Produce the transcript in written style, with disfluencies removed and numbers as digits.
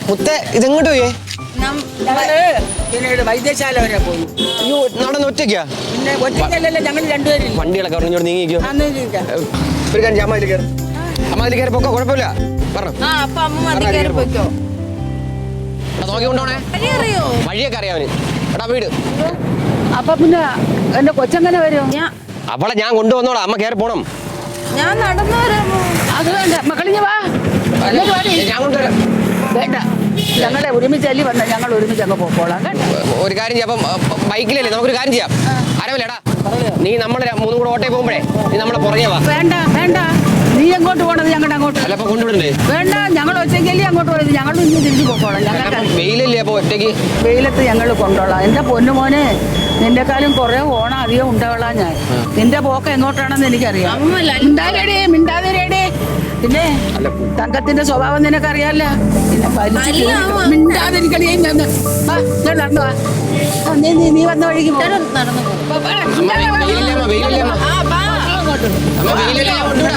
മുത്തേ ഇതെങ്ങോട്ട് പോയേ? പിന്നീട് വൈദ്യശാല വരെ പോയി. അയ്യോ നടന്ന് ഒറ്റയ്ക്കാ? പിന്നെ ഒറ്റയ്ക്കല്ലല്ലോ, ഞങ്ങൾ രണ്ടുപേരും. വണ്ടികളൊക്കെ പറഞ്ഞോട് നീങ്ങിക്കോ. ഒരു കാര്യം അമ്മ അതിൽ കയറി, അമ്മ അതിൽ കയറി പൊക്കോ, കുഴപ്പമില്ല. പറഞ്ഞു നോക്കി കൊണ്ടോണേ. വഴിയൊക്കെ അറിയാവന്. എടാ വീട്. അപ്പൊ പിന്നെ എന്റെ കൊച്ചെങ്ങനെ വരും? അവളെ ഞാൻ കൊണ്ടുവന്നോളാം. അമ്മ കയറി പോണം. ഞാൻ നടന്നു വരാമോ? അത് വേണ്ട, മക്കളിഞ്ഞ വാ. ഞാൻ കൊണ്ടുവരാം. വേണ്ട, ഞങ്ങളെ ഒരുമിച്ചല്ലി വന്ന ഞങ്ങൾ ഒരുമിച്ച് അങ്ങ് പോക്കോളാം കേട്ടോ. ഒരു കാര്യം ചെയ്യാം, അപ്പം ബൈക്കിലല്ലേ, നമുക്കൊരു കാര്യം ചെയ്യാം. ആരവല്ലേടാ, നീ നമ്മളെ മൂന്നും കൂടെ ഓട്ടേ പോകുമ്പോഴേ നീ നമ്മളെ പുറകെ വാ. വേണ്ട വേണ്ട, നീ എങ്ങോട്ട് പോണത്? ഞങ്ങളുടെ അങ്ങോട്ട്. അല്ല അപ്പൊ കൊണ്ടുവിടണ്ടേ? വേണ്ട, ഞങ്ങൾ ഒറ്റയ്ക്കല്ലേ അങ്ങോട്ട് പോയത്. ഞങ്ങൾ ഇന്ന് തിരിച്ചു പോക്കോളാം. ഞങ്ങൾക്ക് വെയിലല്ലേ അപ്പൊ ഒറ്റയ്ക്ക്? വെയിലത്ത് ഞങ്ങൾ കൊണ്ടോളാം. എന്റെ പൊന്നുമോനെ, നിന്റെക്കാളും കുറെ ഓണം അധികം ഉണ്ടാവളാം ഞാൻ. നിന്റെ പോക്ക് എങ്ങോട്ടാണെന്ന് എനിക്കറിയാം. മിണ്ടാതിരടി, മിണ്ടാതിരടി. പിന്നെ തങ്കത്തിന്റെ സ്വഭാവം നിനക്കറിയാല്ല. മിണ്ടാതിരിക്കണേ. നടന്നു വാ. നീ വന്ന വഴിക്ക് വെയിലല്ലേ അമ്മ, വെയിലല്ലേ അമ്മ.